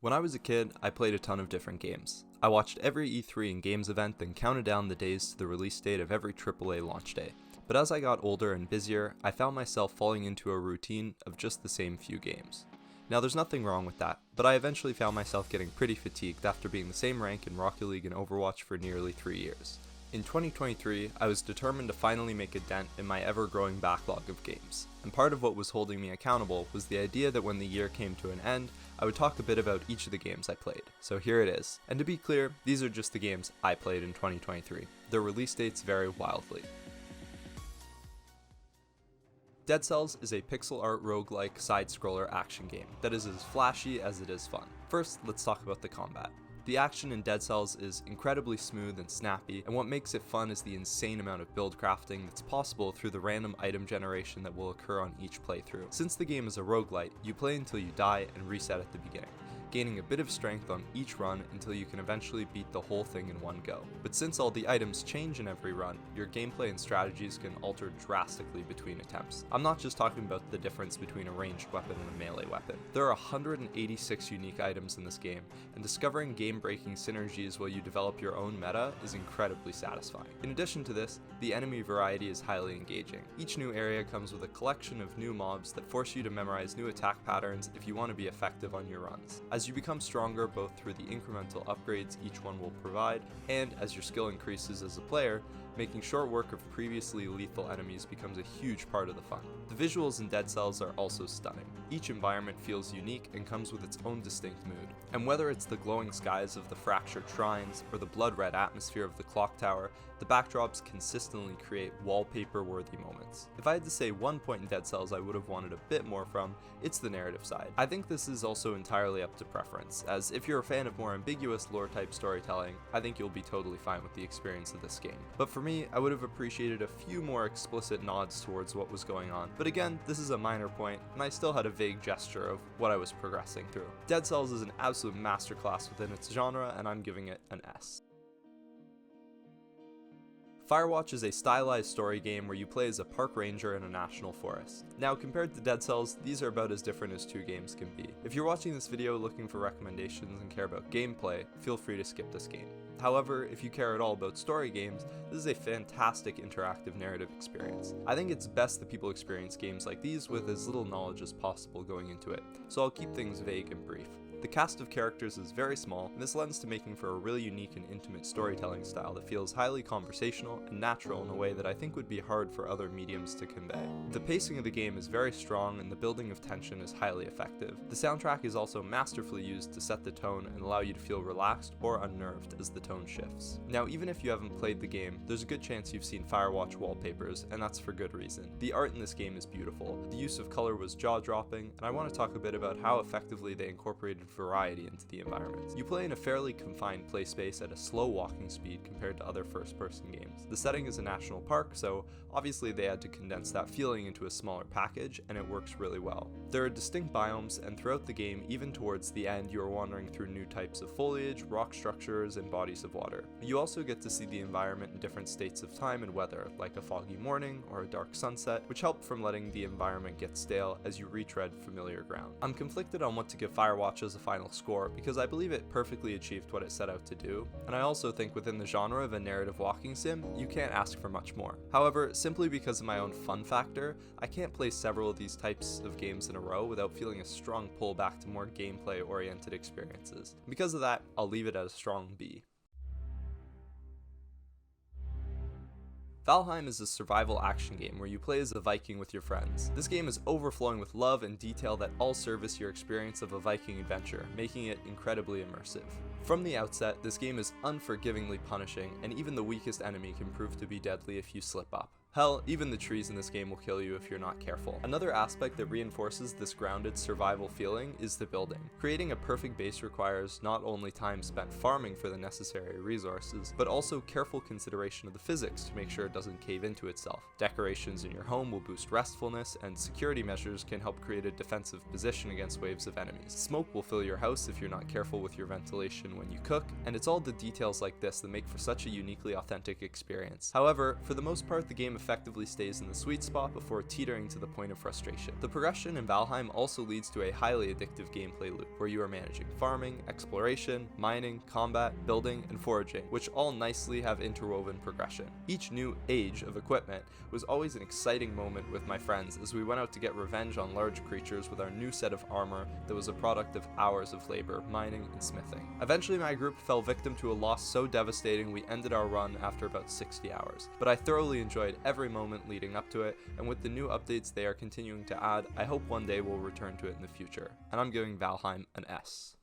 When I was a kid, I played a ton of different games. I watched every E3 and games event, then counted down the days to the release date of every AAA launch day. But as I got older and busier, I found myself falling into a routine of just the same few games. Now there's nothing wrong with that, but I eventually found myself getting pretty fatigued after being the same rank in Rocket League and Overwatch for nearly 3 years. In 2023, I was determined to finally make a dent in my ever-growing backlog of games, and part of what was holding me accountable was the idea that when the year came to an end, I would talk a bit about each of the games I played. So here it is. And to be clear, these are just the games I played in 2023. Their release dates vary wildly. Dead Cells is a pixel art roguelike side-scroller action game that is as flashy as it is fun. First, let's talk about the combat. The action in Dead Cells is incredibly smooth and snappy, and what makes it fun is the insane amount of build crafting that's possible through the random item generation that will occur on each playthrough. Since the game is a roguelite, you play until you die and reset at the beginning, gaining a bit of strength on each run until you can eventually beat the whole thing in one go. But since all the items change in every run, your gameplay and strategies can alter drastically between attempts. I'm not just talking about the difference between a ranged weapon and a melee weapon. There are 186 unique items in this game, and discovering game-breaking synergies while you develop your own meta is incredibly satisfying. In addition to this, the enemy variety is highly engaging. Each new area comes with a collection of new mobs that force you to memorize new attack patterns if you want to be effective on your runs. As you become stronger both through the incremental upgrades each one will provide, and as your skill increases as a player, making short work of previously lethal enemies becomes a huge part of the fun. The visuals in Dead Cells are also stunning. Each environment feels unique and comes with its own distinct mood. And whether it's the glowing skies of the fractured shrines or the blood-red atmosphere of the clock tower, the backdrops consistently create wallpaper-worthy moments. If I had to say one point in Dead Cells I would have wanted a bit more from, it's the narrative side. I think this is also entirely up to preference, as if you're a fan of more ambiguous lore-type storytelling, I think you'll be totally fine with the experience of this game. But for me, I would have appreciated a few more explicit nods towards what was going on. But again, this is a minor point, and I still had a vague gesture of what I was progressing through. Dead Cells is an absolute masterclass within its genre, and I'm giving it an S. Firewatch is a stylized story game where you play as a park ranger in a national forest. Now, compared to Dead Cells, these are about as different as two games can be. If you're watching this video looking for recommendations and care about gameplay, feel free to skip this game. However, if you care at all about story games, this is a fantastic interactive narrative experience. I think it's best that people experience games like these with as little knowledge as possible going into it, so I'll keep things vague and brief. The cast of characters is very small, and this lends to making for a really unique and intimate storytelling style that feels highly conversational and natural in a way that I think would be hard for other mediums to convey. The pacing of the game is very strong, and the building of tension is highly effective. The soundtrack is also masterfully used to set the tone and allow you to feel relaxed or unnerved as the tone shifts. Now, even if you haven't played the game, there's a good chance you've seen Firewatch wallpapers, and that's for good reason. The art in this game is beautiful, the use of color was jaw-dropping, and I want to talk a bit about how effectively they incorporated variety into the environments. You play in a fairly confined play space at a slow walking speed compared to other first-person games. The setting is a national park, so obviously they had to condense that feeling into a smaller package, and it works really well. There are distinct biomes, and throughout the game, even towards the end, you are wandering through new types of foliage, rock structures, and bodies of water. You also get to see the environment in different states of time and weather, like a foggy morning or a dark sunset, which help from letting the environment get stale as you retread familiar ground. I'm conflicted on what to give Firewatch as a final score because I believe it perfectly achieved what it set out to do, and I also think within the genre of a narrative walking sim, you can't ask for much more. However, simply because of my own fun factor, I can't play several of these types of games in a row without feeling a strong pull back to more gameplay-oriented experiences. Because of that, I'll leave it at a strong B. Valheim is a survival action game where you play as a Viking with your friends. This game is overflowing with love and detail that all service your experience of a Viking adventure, making it incredibly immersive. From the outset, this game is unforgivingly punishing, and even the weakest enemy can prove to be deadly if you slip up. Hell, even the trees in this game will kill you if you're not careful. Another aspect that reinforces this grounded survival feeling is the building. Creating a perfect base requires not only time spent farming for the necessary resources, but also careful consideration of the physics to make sure it doesn't cave into itself. Decorations in your home will boost restfulness, and security measures can help create a defensive position against waves of enemies. Smoke will fill your house if you're not careful with your ventilation when you cook, and it's all the details like this that make for such a uniquely authentic experience. However, for the most part, the game effectively stays in the sweet spot before teetering to the point of frustration. The progression in Valheim also leads to a highly addictive gameplay loop, where you are managing farming, exploration, mining, combat, building, and foraging, which all nicely have interwoven progression. Each new age of equipment was always an exciting moment with my friends as we went out to get revenge on large creatures with our new set of armor that was a product of hours of labor, mining, and smithing. Eventually my group fell victim to a loss so devastating we ended our run after about 60 hours, but I thoroughly enjoyed every moment leading up to it, and with the new updates they are continuing to add, I hope one day we'll return to it in the future, and I'm giving Valheim an S.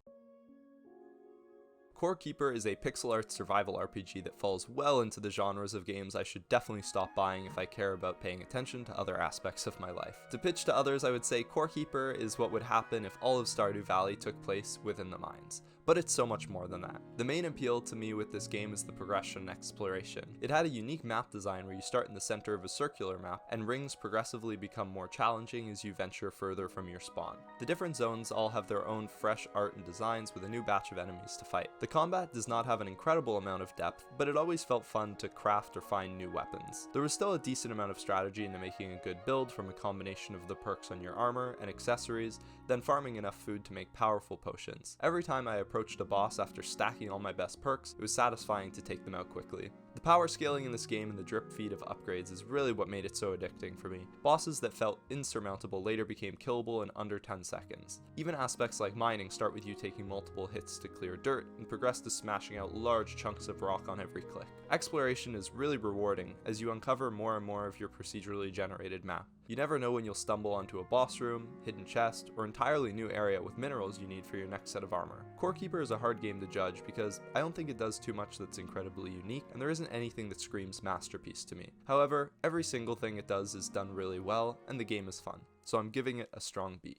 Core Keeper is a pixel art survival RPG that falls well into the genres of games I should definitely stop buying if I care about paying attention to other aspects of my life. To pitch to others, I would say Core Keeper is what would happen if all of Stardew Valley took place within the mines. But it's so much more than that. The main appeal to me with this game is the progression and exploration. It had a unique map design where you start in the center of a circular map, and rings progressively become more challenging as you venture further from your spawn. The different zones all have their own fresh art and designs with a new batch of enemies to fight. The combat does not have an incredible amount of depth, but it always felt fun to craft or find new weapons. There was still a decent amount of strategy into making a good build from a combination of the perks on your armor and accessories, then farming enough food to make powerful potions. Every time I approached a boss after stacking all my best perks, it was satisfying to take them out quickly. The power scaling in this game and the drip feed of upgrades is really what made it so addicting for me. Bosses that felt insurmountable later became killable in under 10 seconds. Even aspects like mining start with you taking multiple hits to clear dirt and progress to smashing out large chunks of rock on every click. Exploration is really rewarding as you uncover more and more of your procedurally generated map. You never know when you'll stumble onto a boss room, hidden chest, or entirely new area with minerals you need for your next set of armor. Core Keeper is a hard game to judge because I don't think it does too much that's incredibly unique, and there isn't anything that screams masterpiece to me. However, every single thing it does is done really well, and the game is fun, so I'm giving it a strong B.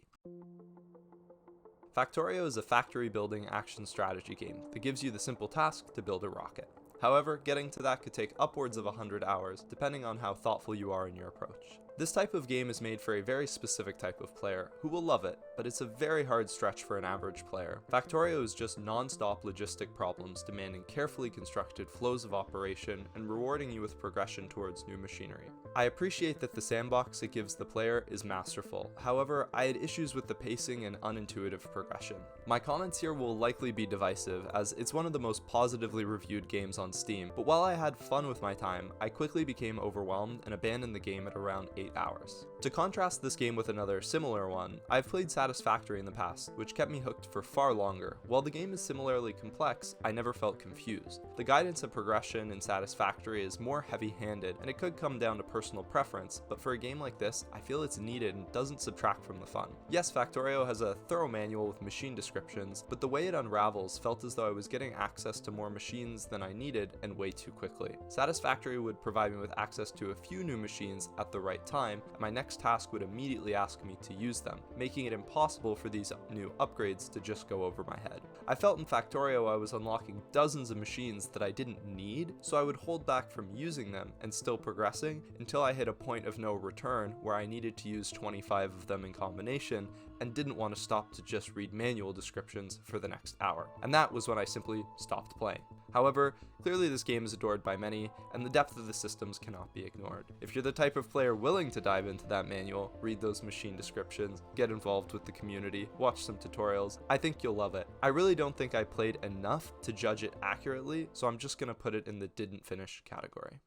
Factorio is a factory building action strategy game that gives you the simple task to build a rocket. However, getting to that could take upwards of 100 hours, depending on how thoughtful you are in your approach. This type of game is made for a very specific type of player, who will love it, but it's a very hard stretch for an average player. Factorio is just non-stop logistic problems demanding carefully constructed flows of operation and rewarding you with progression towards new machinery. I appreciate that the sandbox it gives the player is masterful, however, I had issues with the pacing and unintuitive progression. My comments here will likely be divisive, as it's one of the most positively reviewed games on Steam, but while I had fun with my time, I quickly became overwhelmed and abandoned the game at around 8 hours. To contrast this game with another similar one, I've played Satisfactory in the past, which kept me hooked for far longer. While the game is similarly complex, I never felt confused. The guidance and progression in Satisfactory is more heavy-handed, and it could come down to personal preference, but for a game like this, I feel it's needed and doesn't subtract from the fun. Yes, Factorio has a thorough manual with machine descriptions, but the way it unravels felt as though I was getting access to more machines than I needed and way too quickly. Satisfactory would provide me with access to a few new machines at the right time, and my next task would immediately ask me to use them, making it impossible for these new upgrades to just go over my head. I felt in Factorio I was unlocking dozens of machines that I didn't need, so I would hold back from using them and still progressing until I hit a point of no return where I needed to use 25 of them in combination and didn't want to stop to just read manual descriptions for the next hour. And that was when I simply stopped playing. However, clearly this game is adored by many, and the depth of the systems cannot be ignored. If you're the type of player willing to dive into that manual, read those machine descriptions, get involved with the community, watch some tutorials, I think you'll love it. I really don't think I played enough to judge it accurately, so I'm just gonna put it in the didn't finish category.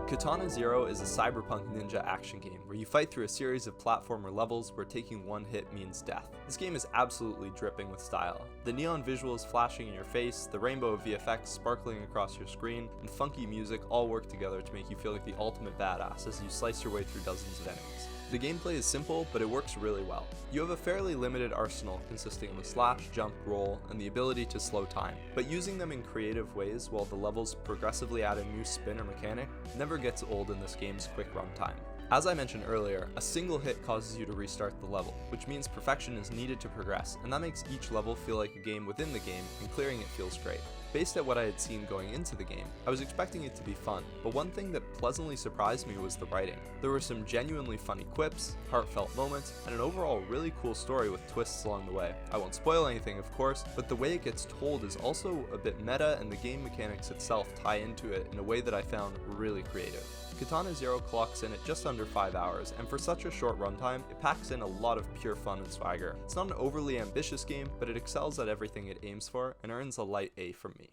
Katana Zero is a cyberpunk ninja action game where you fight through a series of platformer levels where taking one hit means death. This game is absolutely dripping with style. The neon visuals flashing in your face, the rainbow of VFX sparkling across your screen, and funky music all work together to make you feel like the ultimate badass as you slice your way through dozens of enemies. The gameplay is simple, but it works really well. You have a fairly limited arsenal consisting of a slash, jump, roll, and the ability to slow time, but using them in creative ways while the levels progressively add a new spin or mechanic never gets old in this game's quick runtime. As I mentioned earlier, a single hit causes you to restart the level, which means perfection is needed to progress, and that makes each level feel like a game within the game, and clearing it feels great. Based at what I had seen going into the game, I was expecting it to be fun, but one thing that pleasantly surprised me was the writing. There were some genuinely funny quips, heartfelt moments, and an overall really cool story with twists along the way. I won't spoil anything, of course, but the way it gets told is also a bit meta, and the game mechanics itself tie into it in a way that I found really creative. Katana Zero clocks in at just under 5 hours, and for such a short runtime, it packs in a lot of pure fun and swagger. It's not an overly ambitious game, but it excels at everything it aims for, and earns a light A from me.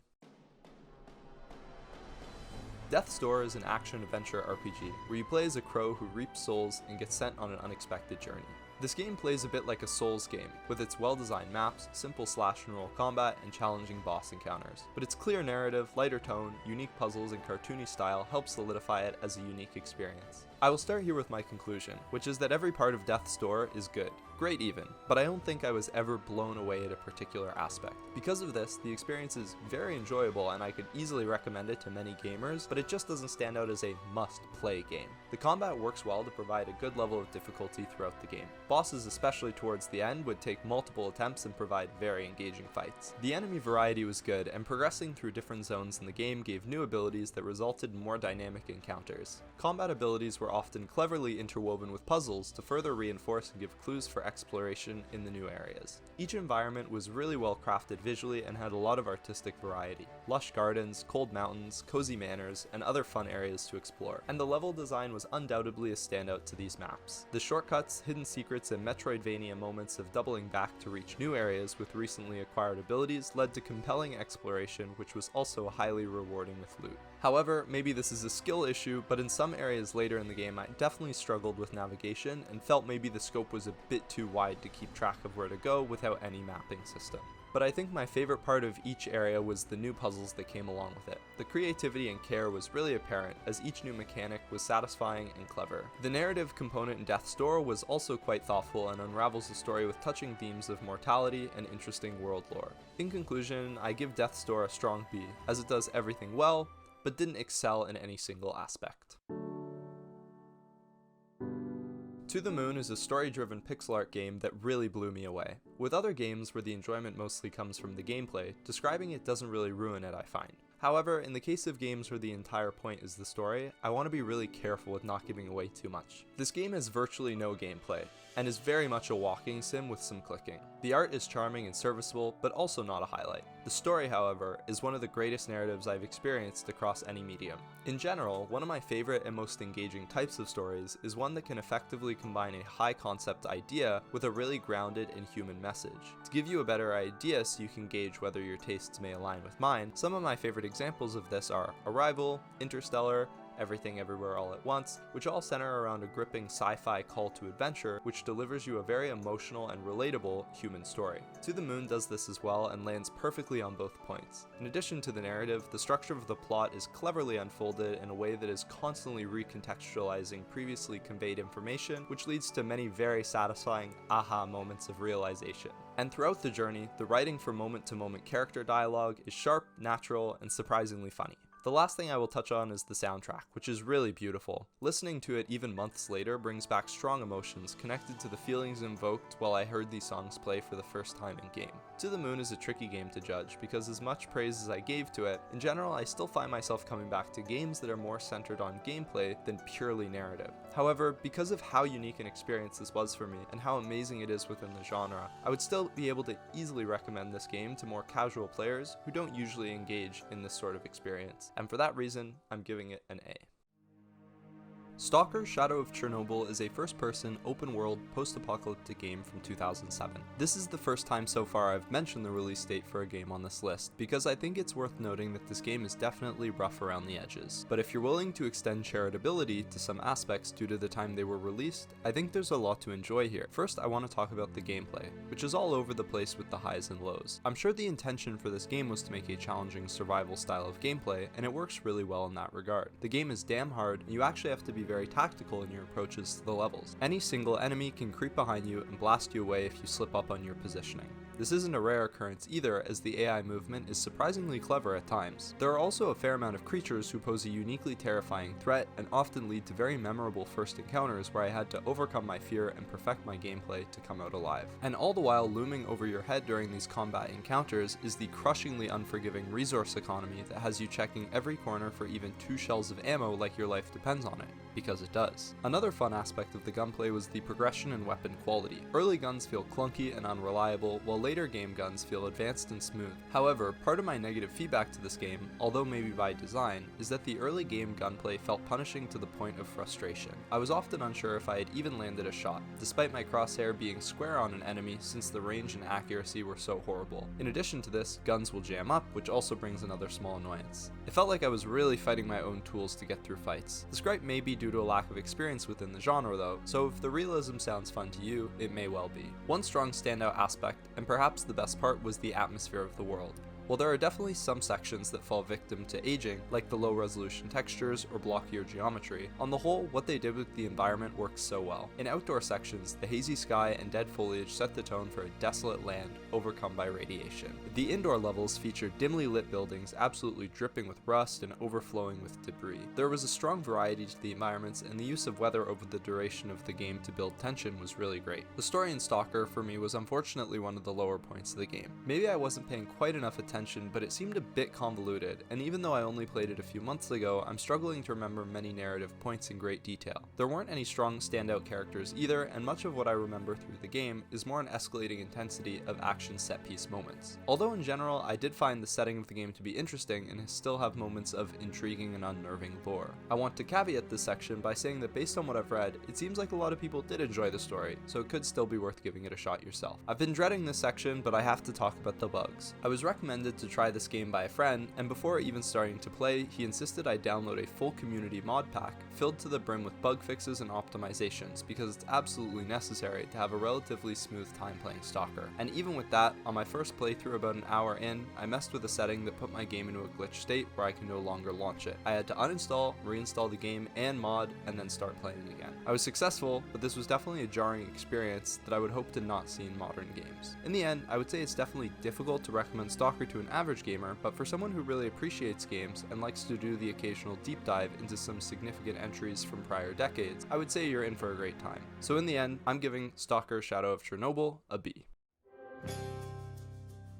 Death's Door is an action-adventure RPG, where you play as a crow who reaps souls and gets sent on an unexpected journey. This game plays a bit like a Souls game, with its well-designed maps, simple slash-and-roll combat, and challenging boss encounters. But its clear narrative, lighter tone, unique puzzles, and cartoony style help solidify it as a unique experience. I will start here with my conclusion, which is that every part of Death's Door is good. Great even, but I don't think I was ever blown away at a particular aspect. Because of this, the experience is very enjoyable and I could easily recommend it to many gamers, but it just doesn't stand out as a must-play game. The combat works well to provide a good level of difficulty throughout the game. Bosses, especially towards the end, would take multiple attempts and provide very engaging fights. The enemy variety was good, and progressing through different zones in the game gave new abilities that resulted in more dynamic encounters. Combat abilities were often cleverly interwoven with puzzles to further reinforce and give clues for exploration in the new areas. Each environment was really well crafted visually and had a lot of artistic variety. Lush gardens, cold mountains, cozy manors, and other fun areas to explore. And the level design was undoubtedly a standout to these maps. The shortcuts, hidden secrets, and Metroidvania moments of doubling back to reach new areas with recently acquired abilities led to compelling exploration, which was also highly rewarding with loot. However, maybe this is a skill issue, but in some areas later in the game I definitely struggled with navigation and felt maybe the scope was a bit too wide to keep track of where to go without any mapping system. But I think my favorite part of each area was the new puzzles that came along with it. The creativity and care was really apparent, as each new mechanic was satisfying and clever. The narrative component in Death's Door was also quite thoughtful and unravels the story with touching themes of mortality and interesting world lore. In conclusion, I give Death's Door a strong B, as it does everything well, but didn't excel in any single aspect. To the Moon is a story-driven pixel art game that really blew me away. With other games where the enjoyment mostly comes from the gameplay, describing it doesn't really ruin it, I find. However, in the case of games where the entire point is the story, I want to be really careful with not giving away too much. This game has virtually no gameplay, and is very much a walking sim with some clicking. The art is charming and serviceable, but also not a highlight. The story, however, is one of the greatest narratives I've experienced across any medium. In general, one of my favorite and most engaging types of stories is one that can effectively combine a high concept idea with a really grounded and human message. To give you a better idea so you can gauge whether your tastes may align with mine, some of my favorite examples of this are Arrival, Interstellar, Everything Everywhere All at Once, which all center around a gripping sci-fi call to adventure, which delivers you a very emotional and relatable human story. To the Moon does this as well and lands perfectly on both points. In addition to the narrative, the structure of the plot is cleverly unfolded in a way that is constantly recontextualizing previously conveyed information, which leads to many very satisfying aha moments of realization. And throughout the journey, the writing for moment-to-moment character dialogue is sharp, natural, and surprisingly funny. The last thing I will touch on is the soundtrack, which is really beautiful. Listening to it even months later brings back strong emotions connected to the feelings invoked while I heard these songs play for the first time in game. To the Moon is a tricky game to judge, because as much praise as I gave to it, in general I still find myself coming back to games that are more centered on gameplay than purely narrative. However, because of how unique an experience this was for me, and how amazing it is within the genre, I would still be able to easily recommend this game to more casual players who don't usually engage in this sort of experience. And for that reason, I'm giving it an A. Stalker: Shadow of Chernobyl is a first-person, open-world, post-apocalyptic game from 2007. This is the first time so far I've mentioned the release date for a game on this list, because I think it's worth noting that this game is definitely rough around the edges. But if you're willing to extend charitability to some aspects due to the time they were released, I think there's a lot to enjoy here. First, I want to talk about the gameplay, which is all over the place with the highs and lows. I'm sure the intention for this game was to make a challenging survival style of gameplay, and it works really well in that regard. The game is damn hard, and you actually have to be very tactical in your approaches to the levels. Any single enemy can creep behind you and blast you away if you slip up on your positioning. This isn't a rare occurrence either, as the AI movement is surprisingly clever at times. There are also a fair amount of creatures who pose a uniquely terrifying threat and often lead to very memorable first encounters where I had to overcome my fear and perfect my gameplay to come out alive. And all the while looming over your head during these combat encounters is the crushingly unforgiving resource economy that has you checking every corner for even 2 shells of ammo like your life depends on it. Because it does. Another fun aspect of the gunplay was the progression and weapon quality. Early guns feel clunky and unreliable, while later game guns feel advanced and smooth. However, part of my negative feedback to this game, although maybe by design, is that the early game gunplay felt punishing to the point of frustration. I was often unsure if I had even landed a shot, despite my crosshair being square on an enemy since the range and accuracy were so horrible. In addition to this, guns will jam up, which also brings another small annoyance. It felt like I was really fighting my own tools to get through fights. This gripe may be due to a lack of experience within the genre though, so if the realism sounds fun to you, it may well be. One strong standout aspect, and perhaps the best part, was the atmosphere of the world. While there are definitely some sections that fall victim to aging, like the low resolution textures or blockier geometry, on the whole, what they did with the environment works so well. In outdoor sections, the hazy sky and dead foliage set the tone for a desolate land overcome by radiation. The indoor levels featured dimly lit buildings absolutely dripping with rust and overflowing with debris. There was a strong variety to the environments, and the use of weather over the duration of the game to build tension was really great. The story in Stalker, for me, was unfortunately one of the lower points of the game. Maybe I wasn't paying quite enough attention, but it seemed a bit convoluted, and even though I only played it a few months ago, I'm struggling to remember many narrative points in great detail. There weren't any strong standout characters either, and much of what I remember through the game is more an escalating intensity of action set-piece moments. Although in general, I did find the setting of the game to be interesting and still have moments of intriguing and unnerving lore. I want to caveat this section by saying that based on what I've read, it seems like a lot of people did enjoy the story, so it could still be worth giving it a shot yourself. I've been dreading this section, but I have to talk about the bugs. I was recommended to try this game by a friend, and before even starting to play, he insisted I download a full community mod pack filled to the brim with bug fixes and optimizations, because it's absolutely necessary to have a relatively smooth time playing Stalker. And even with that, on my first playthrough about an hour in, I messed with a setting that put my game into a glitch state where I can no longer launch it. I had to uninstall, reinstall the game and mod, and then start playing again. I was successful, but this was definitely a jarring experience that I would hope to not see in modern games. In the end, I would say it's definitely difficult to recommend Stalker to an average gamer, but for someone who really appreciates games and likes to do the occasional deep dive into some significant entries from prior decades, I would say you're in for a great time. So in the end, I'm giving Stalker Shadow of Chernobyl a B.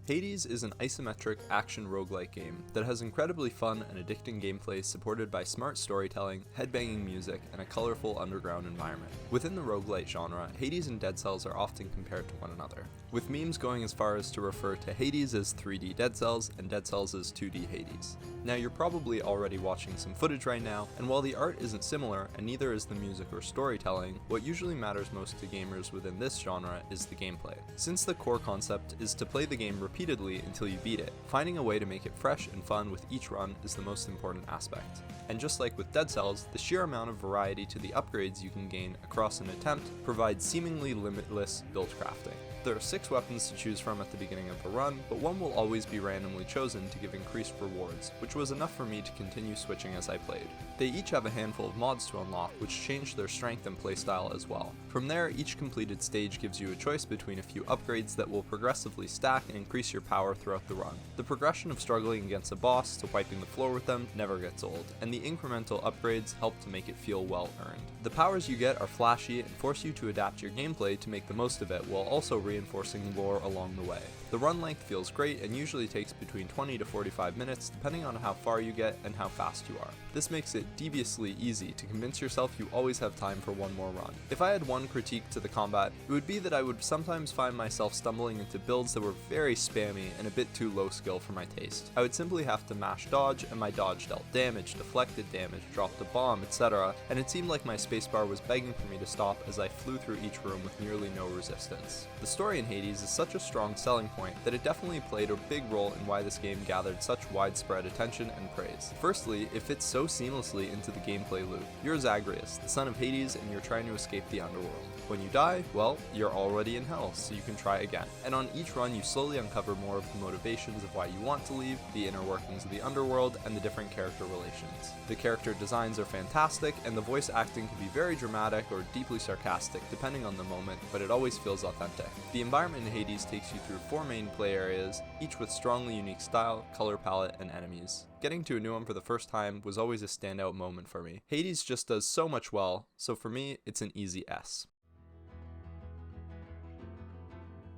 Hades is an isometric action roguelike game that has incredibly fun and addicting gameplay supported by smart storytelling, headbanging music, and a colorful underground environment. Within the roguelite genre, Hades and Dead Cells are often compared to one another, with memes going as far as to refer to Hades as 3D Dead Cells and Dead Cells as 2D Hades. Now you're probably already watching some footage right now, and while the art isn't similar and neither is the music or storytelling, what usually matters most to gamers within this genre is the gameplay. Since the core concept is to play the game repeatedly until you beat it, finding a way to make it fresh and fun with each run is the most important aspect. And just like with Dead Cells, the sheer amount of variety to the upgrades you can gain across an attempt provides seemingly limitless build crafting. There are 6 weapons to choose from at the beginning of a run, but one will always be randomly chosen to give increased rewards, which was enough for me to continue switching as I played. They each have a handful of mods to unlock, which change their strength and playstyle as well. From there, each completed stage gives you a choice between a few upgrades that will progressively stack and increase your power throughout the run. The progression of struggling against a boss to wiping the floor with them never gets old, and the incremental upgrades help to make it feel well earned. The powers you get are flashy and force you to adapt your gameplay to make the most of it, while also reinforcing lore along the way. The run length feels great and usually takes between 20 to 45 minutes depending on how far you get and how fast you are. This makes it deviously easy to convince yourself you always have time for one more run. If I had one critique to the combat, it would be that I would sometimes find myself stumbling into builds that were very spammy and a bit too low skill for my taste. I would simply have to mash dodge, and my dodge dealt damage, deflected damage, dropped a bomb, etc., and it seemed like my spacebar was begging for me to stop as I flew through each room with nearly no resistance. The story in Hades is such a strong selling point that it definitely played a big role in why this game gathered such widespread attention and praise. Firstly, it fits so seamlessly into the gameplay loop. You're Zagreus, the son of Hades, and you're trying to escape the underworld. When you die, well, you're already in hell, so you can try again. And on each run, you slowly uncover more of the motivations of why you want to leave, the inner workings of the underworld, and the different character relations. The character designs are fantastic, and the voice acting can be very dramatic or deeply sarcastic depending on the moment, but it always feels authentic. The environment in Hades takes you through 4 main play areas, each with strongly unique style, color palette, and enemies. Getting to a new one for the first time was always a standout moment for me. Hades just does so much well, so for me, it's an easy S.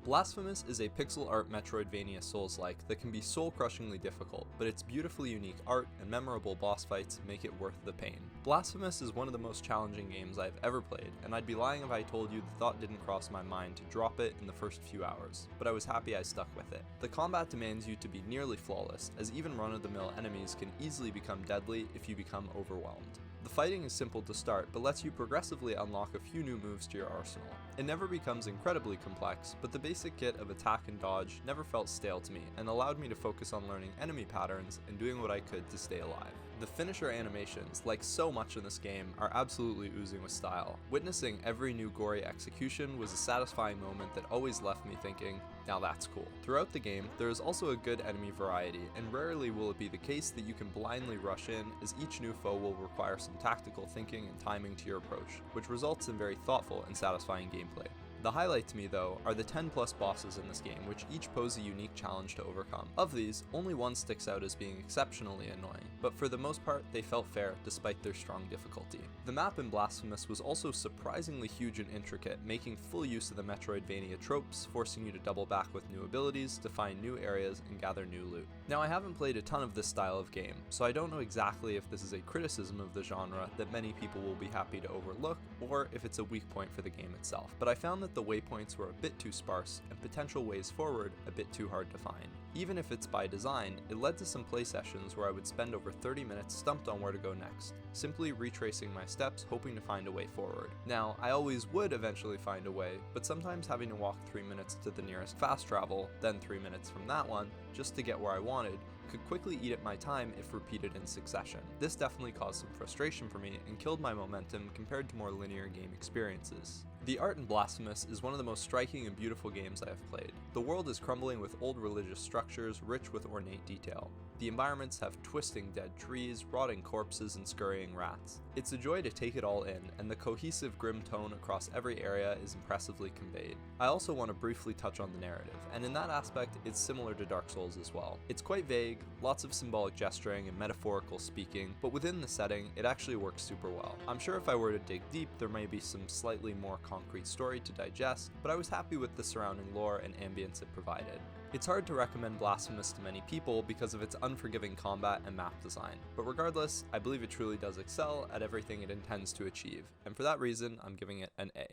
Blasphemous is a pixel art Metroidvania Souls-like that can be soul-crushingly difficult, but its beautifully unique art and memorable boss fights make it worth the pain. Blasphemous is one of the most challenging games I've ever played, and I'd be lying if I told you the thought didn't cross my mind to drop it in the first few hours, but I was happy I stuck with it. The combat demands you to be nearly flawless, as even run-of-the-mill enemies can easily become deadly if you become overwhelmed. The fighting is simple to start, but lets you progressively unlock a few new moves to your arsenal. It never becomes incredibly complex, but the basic kit of attack and dodge never felt stale to me, and allowed me to focus on learning enemy patterns and doing what I could to stay alive. The finisher animations, like so much in this game, are absolutely oozing with style. Witnessing every new gory execution was a satisfying moment that always left me thinking, now that's cool. Throughout the game, there is also a good enemy variety, and rarely will it be the case that you can blindly rush in, as each new foe will require some tactical thinking and timing to your approach, which results in very thoughtful and satisfying gameplay. The highlight to me, though, are the 10 plus bosses in this game, which each pose a unique challenge to overcome. Of these, only one sticks out as being exceptionally annoying, but for the most part, they felt fair despite their strong difficulty. The map in Blasphemous was also surprisingly huge and intricate, making full use of the Metroidvania tropes, forcing you to double back with new abilities to find new areas and gather new loot. Now, I haven't played a ton of this style of game, so I don't know exactly if this is a criticism of the genre that many people will be happy to overlook, or if it's a weak point for the game itself, but I found that the waypoints were a bit too sparse and potential ways forward a bit too hard to find. Even if it's by design, it led to some play sessions where I would spend over 30 minutes stumped on where to go next, simply retracing my steps hoping to find a way forward. Now, I always would eventually find a way, but sometimes having to walk 3 minutes to the nearest fast travel, then 3 minutes from that one, just to get where I wanted, could quickly eat at my time if repeated in succession. This definitely caused some frustration for me and killed my momentum compared to more linear game experiences. The art in Blasphemous is one of the most striking and beautiful games I have played. The world is crumbling with old religious structures rich with ornate detail. The environments have twisting dead trees, rotting corpses, and scurrying rats. It's a joy to take it all in, and the cohesive grim tone across every area is impressively conveyed. I also want to briefly touch on the narrative, and in that aspect, it's similar to Dark Souls as well. It's quite vague, lots of symbolic gesturing and metaphorical speaking, but within the setting, it actually works super well. I'm sure if I were to dig deep, there may be some slightly more concrete story to digest, but I was happy with the surrounding lore and ambience it provided. It's hard to recommend Blasphemous to many people because of its unforgiving combat and map design, but regardless, I believe it truly does excel at everything it intends to achieve, and for that reason, I'm giving it an A.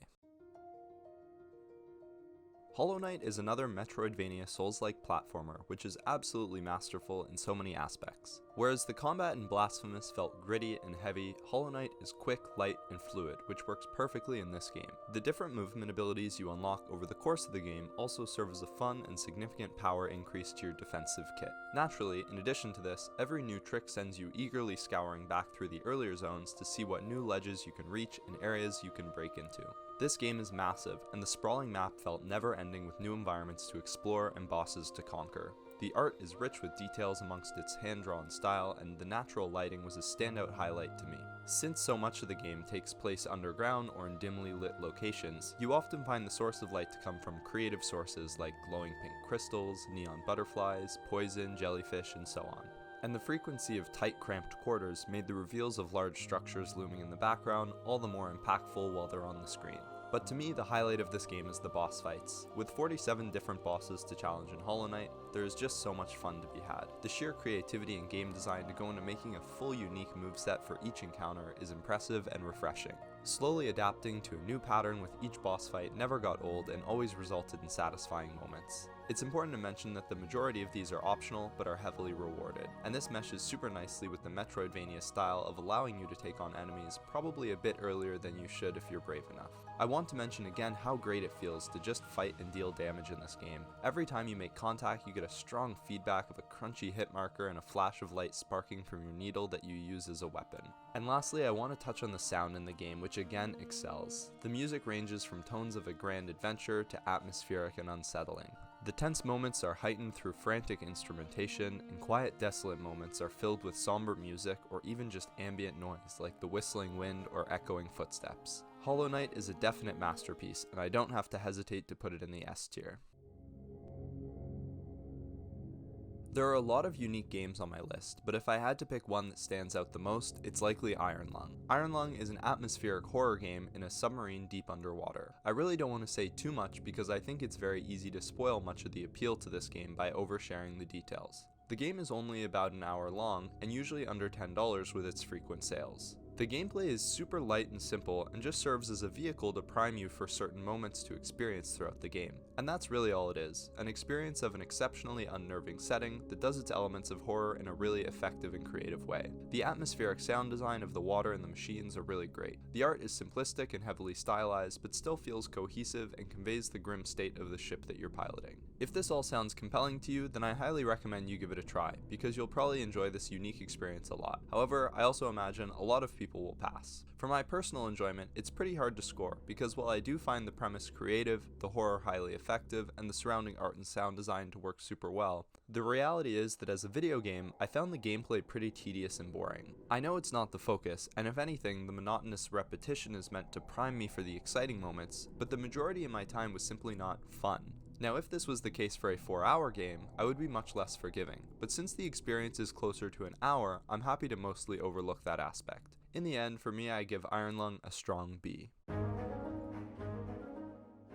Hollow Knight is another Metroidvania Souls-like platformer which is absolutely masterful in so many aspects. Whereas the combat in Blasphemous felt gritty and heavy, Hollow Knight is quick, light, and fluid, which works perfectly in this game. The different movement abilities you unlock over the course of the game also serve as a fun and significant power increase to your defensive kit. Naturally, in addition to this, every new trick sends you eagerly scouring back through the earlier zones to see what new ledges you can reach and areas you can break into. This game is massive, and the sprawling map felt never-ending with new environments to explore and bosses to conquer. The art is rich with details amongst its hand-drawn style, and the natural lighting was a standout highlight to me. Since so much of the game takes place underground or in dimly lit locations, you often find the source of light to come from creative sources like glowing pink crystals, neon butterflies, poison, jellyfish, and so on. And the frequency of tight, cramped quarters made the reveals of large structures looming in the background all the more impactful while they're on the screen. But to me, the highlight of this game is the boss fights. With 47 different bosses to challenge in Hollow Knight, there is just so much fun to be had. The sheer creativity and game design to go into making a full unique moveset for each encounter is impressive and refreshing. Slowly adapting to a new pattern with each boss fight never got old and always resulted in satisfying moments. It's important to mention that the majority of these are optional but are heavily rewarded, and this meshes super nicely with the Metroidvania style of allowing you to take on enemies probably a bit earlier than you should if you're brave enough. I want to mention again how great it feels to just fight and deal damage in this game. Every time you make contact, you get a strong feedback of a crunchy hit marker and a flash of light sparking from your needle that you use as a weapon. And lastly, I want to touch on the sound in the game, which again excels. The music ranges from tones of a grand adventure to atmospheric and unsettling. The tense moments are heightened through frantic instrumentation, and quiet, desolate moments are filled with somber music or even just ambient noise like the whistling wind or echoing footsteps. Hollow Knight is a definite masterpiece, and I don't have to hesitate to put it in the S tier. There are a lot of unique games on my list, but if I had to pick one that stands out the most, it's likely Iron Lung. Iron Lung is an atmospheric horror game in a submarine deep underwater. I really don't want to say too much because I think it's very easy to spoil much of the appeal to this game by oversharing the details. The game is only about an hour long, and usually under $10 with its frequent sales. The gameplay is super light and simple and just serves as a vehicle to prime you for certain moments to experience throughout the game. And that's really all it is, an experience of an exceptionally unnerving setting that does its elements of horror in a really effective and creative way. The atmospheric sound design of the water and the machines are really great. The art is simplistic and heavily stylized, but still feels cohesive and conveys the grim state of the ship that you're piloting. If this all sounds compelling to you, then I highly recommend you give it a try, because you'll probably enjoy this unique experience a lot. However, I also imagine a lot of people will pass. For my personal enjoyment, it's pretty hard to score, because while I do find the premise creative, the horror highly effective, and the surrounding art and sound design to work super well, the reality is that as a video game, I found the gameplay pretty tedious and boring. I know it's not the focus, and if anything, the monotonous repetition is meant to prime me for the exciting moments, but the majority of my time was simply not fun. Now, if this was the case for a 4-hour game, I would be much less forgiving, but since the experience is closer to an hour, I'm happy to mostly overlook that aspect. In the end, for me, I give Iron Lung a strong B.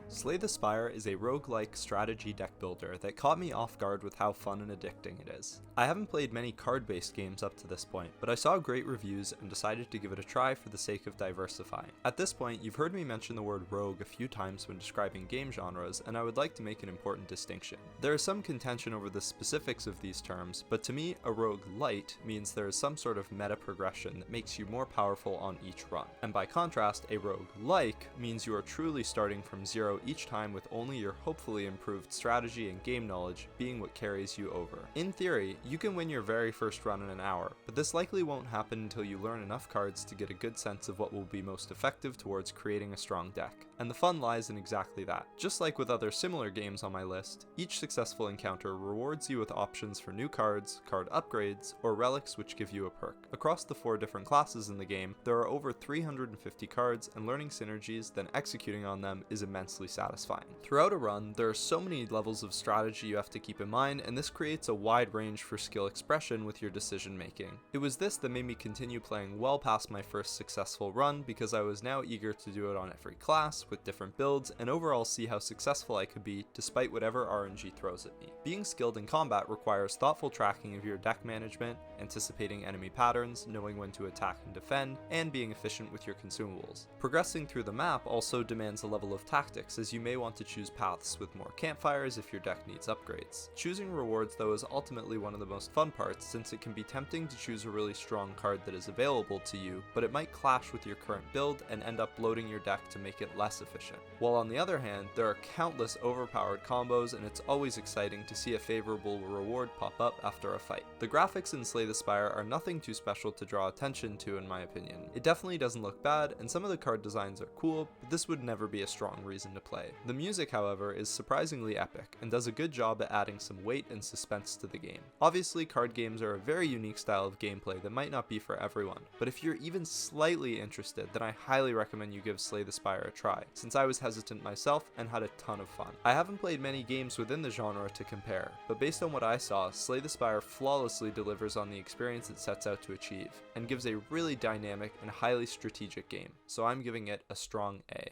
Slay the Spire is a roguelike strategy deck builder that caught me off guard with how fun and addicting it is. I haven't played many card-based games up to this point, but I saw great reviews and decided to give it a try for the sake of diversifying. At this point, you've heard me mention the word rogue a few times when describing game genres, and I would like to make an important distinction. There is some contention over the specifics of these terms, but to me, a roguelite means there is some sort of meta progression that makes you more powerful on each run. And by contrast, a roguelike means you are truly starting from zero each time with only your hopefully improved strategy and game knowledge being what carries you over. In theory, you can win your very first run in an hour, but this likely won't happen until you learn enough cards to get a good sense of what will be most effective towards creating a strong deck. And the fun lies in exactly that. Just like with other similar games on my list, each successful encounter rewards you with options for new cards, card upgrades, or relics which give you a perk. Across the 4 different classes in the game, there are over 350 cards, and learning synergies, then executing on them is immensely satisfying. Throughout a run, there are so many levels of strategy you have to keep in mind, and this creates a wide range for skill expression with your decision making. It was this that made me continue playing well past my first successful run, because I was now eager to do it on every class, with different builds, and overall see how successful I could be despite whatever RNG throws at me. Being skilled in combat requires thoughtful tracking of your deck management, anticipating enemy patterns, knowing when to attack and defend, and being efficient with your consumables. Progressing through the map also demands a level of tactics, as you may want to choose paths with more campfires if your deck needs upgrades. Choosing rewards though is ultimately one of the most fun parts, since it can be tempting to choose a really strong card that is available to you, but it might clash with your current build and end up bloating your deck to make it less efficient. While on the other hand, there are countless overpowered combos, and it's always exciting to see a favorable reward pop up after a fight. The graphics in Slay the Spire are nothing too special to draw attention to in my opinion. It definitely doesn't look bad, and some of the card designs are cool, but this would never be a strong reason to play. The music, however, is surprisingly epic, and does a good job at adding some weight and suspense to the game. Obviously, card games are a very unique style of gameplay that might not be for everyone, but if you're even slightly interested, then I highly recommend you give Slay the Spire a try, since I was hesitant myself and had a ton of fun. I haven't played many games within the genre to compare, but based on what I saw, Slay the Spire flawlessly delivers on the experience it sets out to achieve, and gives a really dynamic and highly strategic game, so I'm giving it a strong A.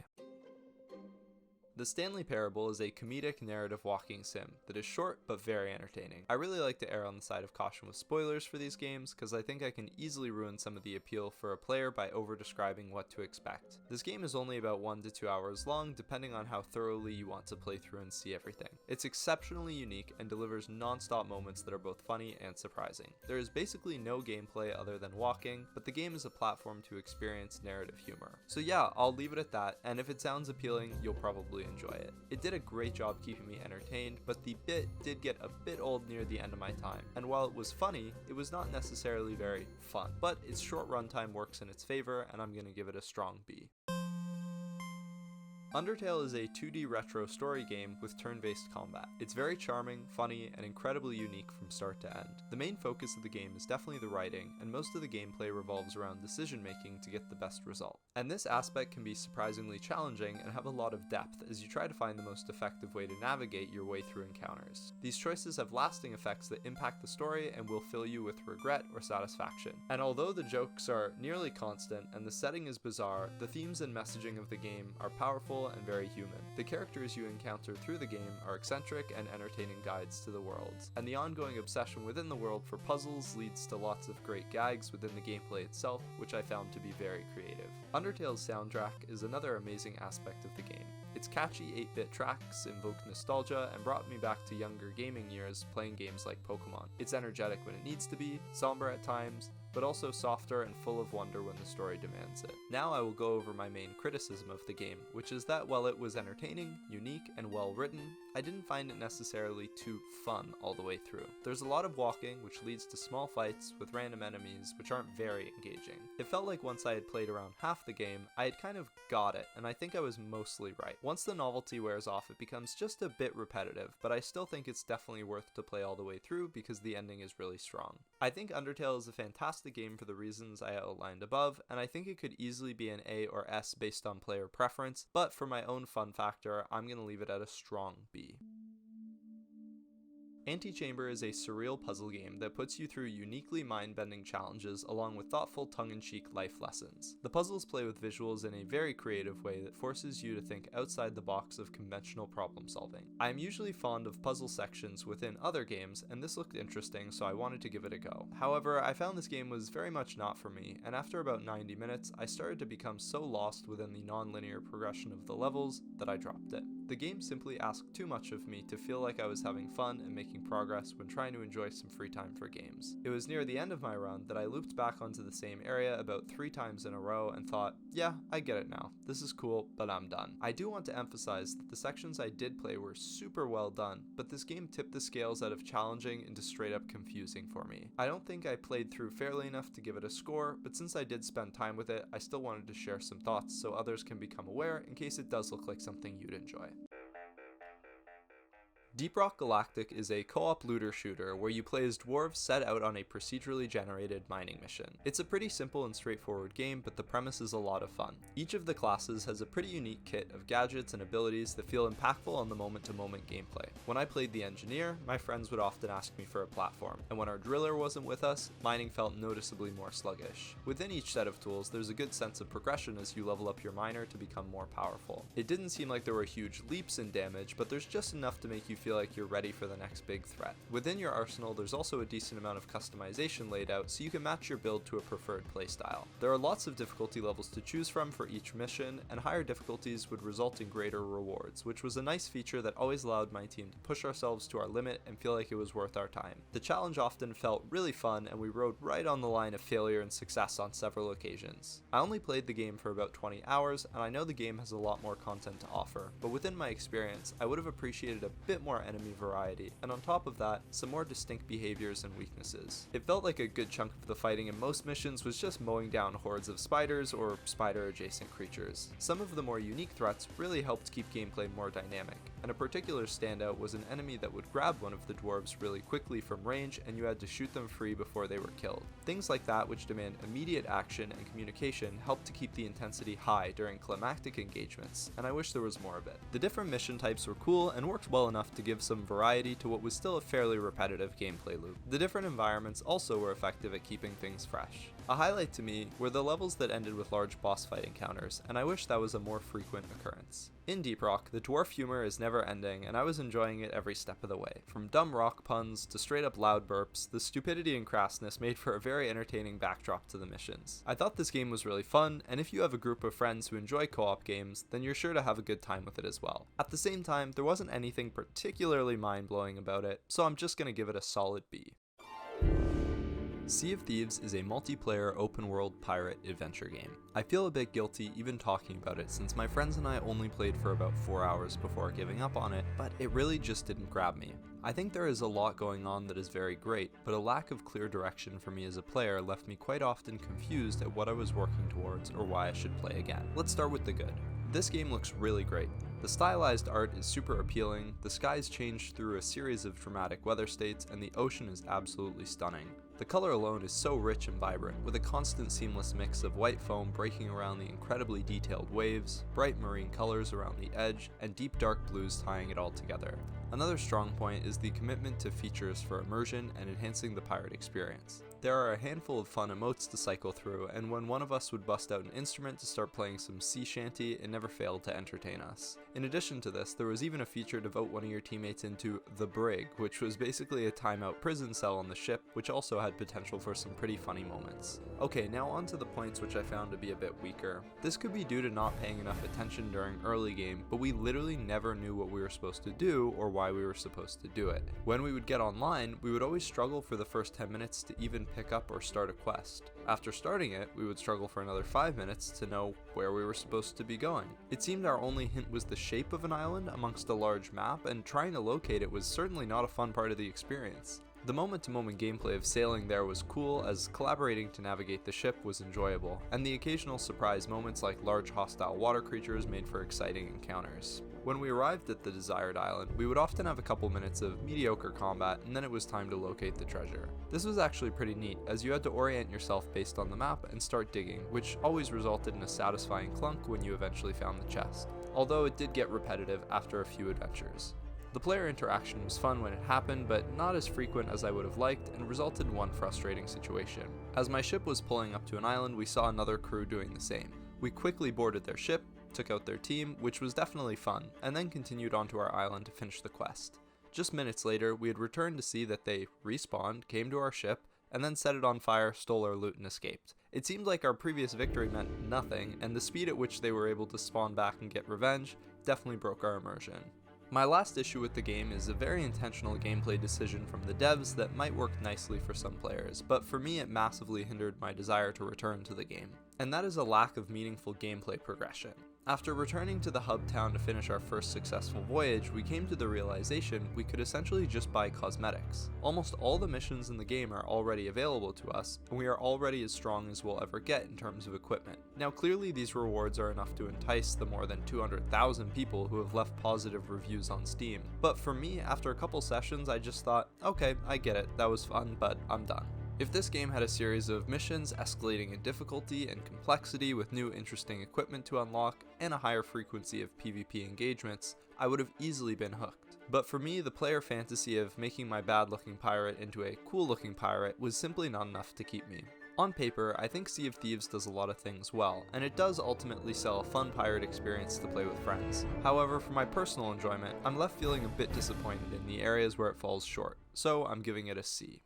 The Stanley Parable is a comedic narrative walking sim that is short but very entertaining. I really like to err on the side of caution with spoilers for these games, because I think I can easily ruin some of the appeal for a player by over-describing what to expect. This game is only about 1 to 2 hours long, depending on how thoroughly you want to play through and see everything. It's exceptionally unique and delivers non-stop moments that are both funny and surprising. There is basically no gameplay other than walking, but the game is a platform to experience narrative humor. So yeah, I'll leave it at that, and if it sounds appealing, you'll probably enjoy it. It did a great job keeping me entertained, but the bit did get a bit old near the end of my time, and while it was funny, it was not necessarily very fun. But its short runtime works in its favor, and I'm gonna give it a strong B. Undertale is a 2D retro story game with turn-based combat. It's very charming, funny, and incredibly unique from start to end. The main focus of the game is definitely the writing, and most of the gameplay revolves around decision-making to get the best result. And this aspect can be surprisingly challenging and have a lot of depth as you try to find the most effective way to navigate your way through encounters. These choices have lasting effects that impact the story and will fill you with regret or satisfaction. And although the jokes are nearly constant and the setting is bizarre, the themes and messaging of the game are powerful and very human. The characters you encounter through the game are eccentric and entertaining guides to the world, and the ongoing obsession within the world for puzzles leads to lots of great gags within the gameplay itself, which I found to be very creative. Undertale's soundtrack is another amazing aspect of the game. Its catchy 8-bit tracks invoked nostalgia and brought me back to younger gaming years playing games like Pokemon. It's energetic when it needs to be, somber at times, but also softer and full of wonder when the story demands it. Now I will go over my main criticism of the game, which is that while it was entertaining, unique, and well written, I didn't find it necessarily too fun all the way through. There's a lot of walking, which leads to small fights with random enemies, which aren't very engaging. It felt like once I had played around half the game, I had kind of got it, and I think I was mostly right. Once the novelty wears off, it becomes just a bit repetitive, but I still think it's definitely worth to play all the way through because the ending is really strong. I think Undertale is a fantastic game for the reasons I outlined above, and I think it could easily be an A or S based on player preference, but for my own fun factor, I'm gonna leave it at a strong B. Antichamber is a surreal puzzle game that puts you through uniquely mind-bending challenges along with thoughtful tongue-in-cheek life lessons. The puzzles play with visuals in a very creative way that forces you to think outside the box of conventional problem solving. I am usually fond of puzzle sections within other games, and this looked interesting, so I wanted to give it a go. However, I found this game was very much not for me, and after about 90 minutes, I started to become so lost within the non-linear progression of the levels that I dropped it. The game simply asked too much of me to feel like I was having fun and making progress when trying to enjoy some free time for games. It was near the end of my run that I looped back onto the same area about 3 times in a row and thought, yeah, I get it now. This is cool, but I'm done. I do want to emphasize that the sections I did play were super well done, but this game tipped the scales out of challenging into straight up confusing for me. I don't think I played through fairly enough to give it a score, but since I did spend time with it, I still wanted to share some thoughts so others can become aware in case it does look like something you'd enjoy. Deep Rock Galactic is a co-op looter shooter where you play as dwarves set out on a procedurally generated mining mission. It's a pretty simple and straightforward game, but the premise is a lot of fun. Each of the classes has a pretty unique kit of gadgets and abilities that feel impactful on the moment-to-moment gameplay. When I played the engineer, my friends would often ask me for a platform, and when our driller wasn't with us, mining felt noticeably more sluggish. Within each set of tools, there's a good sense of progression as you level up your miner to become more powerful. It didn't seem like there were huge leaps in damage, but there's just enough to make you feel like you're ready for the next big threat. Within your arsenal, there's also a decent amount of customization laid out so you can match your build to a preferred playstyle. There are lots of difficulty levels to choose from for each mission, and higher difficulties would result in greater rewards, which was a nice feature that always allowed my team to push ourselves to our limit and feel like it was worth our time. The challenge often felt really fun, and we rode right on the line of failure and success on several occasions. I only played the game for about 20 hours, and I know the game has a lot more content to offer, but within my experience, I would have appreciated a bit more enemy variety, and on top of that, some more distinct behaviors and weaknesses. It felt like a good chunk of the fighting in most missions was just mowing down hordes of spiders or spider-adjacent creatures. Some of the more unique threats really helped keep gameplay more dynamic, and a particular standout was an enemy that would grab one of the dwarves really quickly from range and you had to shoot them free before they were killed. Things like that, which demand immediate action and communication, helped to keep the intensity high during climactic engagements, and I wish there was more of it. The different mission types were cool and worked well enough to give some variety to what was still a fairly repetitive gameplay loop. The different environments also were effective at keeping things fresh. A highlight to me were the levels that ended with large boss fight encounters, and I wish that was a more frequent occurrence. In Deep Rock, the dwarf humor is never ending, and I was enjoying it every step of the way. From dumb rock puns to straight up loud burps, the stupidity and crassness made for a very entertaining backdrop to the missions. I thought this game was really fun, and if you have a group of friends who enjoy co-op games, then you're sure to have a good time with it as well. At the same time, there wasn't anything particularly mind-blowing about it, so I'm just gonna give it a solid B. Sea of Thieves is a multiplayer open-world pirate adventure game. I feel a bit guilty even talking about it since my friends and I only played for about 4 hours before giving up on it, but it really just didn't grab me. I think there is a lot going on that is very great, but a lack of clear direction for me as a player left me quite often confused at what I was working towards or why I should play again. Let's start with the good. This game looks really great. The stylized art is super appealing, the skies change through a series of dramatic weather states, and the ocean is absolutely stunning. The color alone is so rich and vibrant, with a constant seamless mix of white foam breaking around the incredibly detailed waves, bright marine colors around the edge, and deep dark blues tying it all together. Another strong point is the commitment to features for immersion and enhancing the pirate experience. There are a handful of fun emotes to cycle through, and when one of us would bust out an instrument to start playing some sea shanty, it never failed to entertain us. In addition to this, there was even a feature to vote one of your teammates into the brig, which was basically a timeout prison cell on the ship, which also had potential for some pretty funny moments. Okay, now on to the points which I found to be a bit weaker. This could be due to not paying enough attention during early game, but we literally never knew what we were supposed to do or why we were supposed to do it. When we would get online, we would always struggle for the first 10 minutes to even pick up or start a quest. After starting it, we would struggle for another 5 minutes to know where we were supposed to be going. It seemed our only hint was the shape of an island amongst a large map, and trying to locate it was certainly not a fun part of the experience. The moment-to-moment gameplay of sailing there was cool, as collaborating to navigate the ship was enjoyable, and the occasional surprise moments like large hostile water creatures made for exciting encounters. When we arrived at the desired island, we would often have a couple minutes of mediocre combat, and then it was time to locate the treasure. This was actually pretty neat, as you had to orient yourself based on the map and start digging, which always resulted in a satisfying clunk when you eventually found the chest, although it did get repetitive after a few adventures. The player interaction was fun when it happened, but not as frequent as I would have liked, and resulted in one frustrating situation. As my ship was pulling up to an island, we saw another crew doing the same. We quickly boarded their ship, took out their team, which was definitely fun, and then continued onto our island to finish the quest. Just minutes later, we had returned to see that they respawned, came to our ship, and then set it on fire, stole our loot, and escaped. It seemed like our previous victory meant nothing, and the speed at which they were able to spawn back and get revenge definitely broke our immersion. My last issue with the game is a very intentional gameplay decision from the devs that might work nicely for some players, but for me it massively hindered my desire to return to the game, and that is a lack of meaningful gameplay progression. After returning to the hub town to finish our first successful voyage, we came to the realization we could essentially just buy cosmetics. Almost all the missions in the game are already available to us, and we are already as strong as we'll ever get in terms of equipment. Now clearly these rewards are enough to entice the more than 200,000 people who have left positive reviews on Steam, but for me, after a couple sessions I just thought, okay, I get it, that was fun, but I'm done. If this game had a series of missions escalating in difficulty and complexity with new interesting equipment to unlock, and a higher frequency of PvP engagements, I would have easily been hooked. But for me, the player fantasy of making my bad looking pirate into a cool looking pirate was simply not enough to keep me. On paper, I think Sea of Thieves does a lot of things well, and it does ultimately sell a fun pirate experience to play with friends. However, for my personal enjoyment, I'm left feeling a bit disappointed in the areas where it falls short, so I'm giving it a C.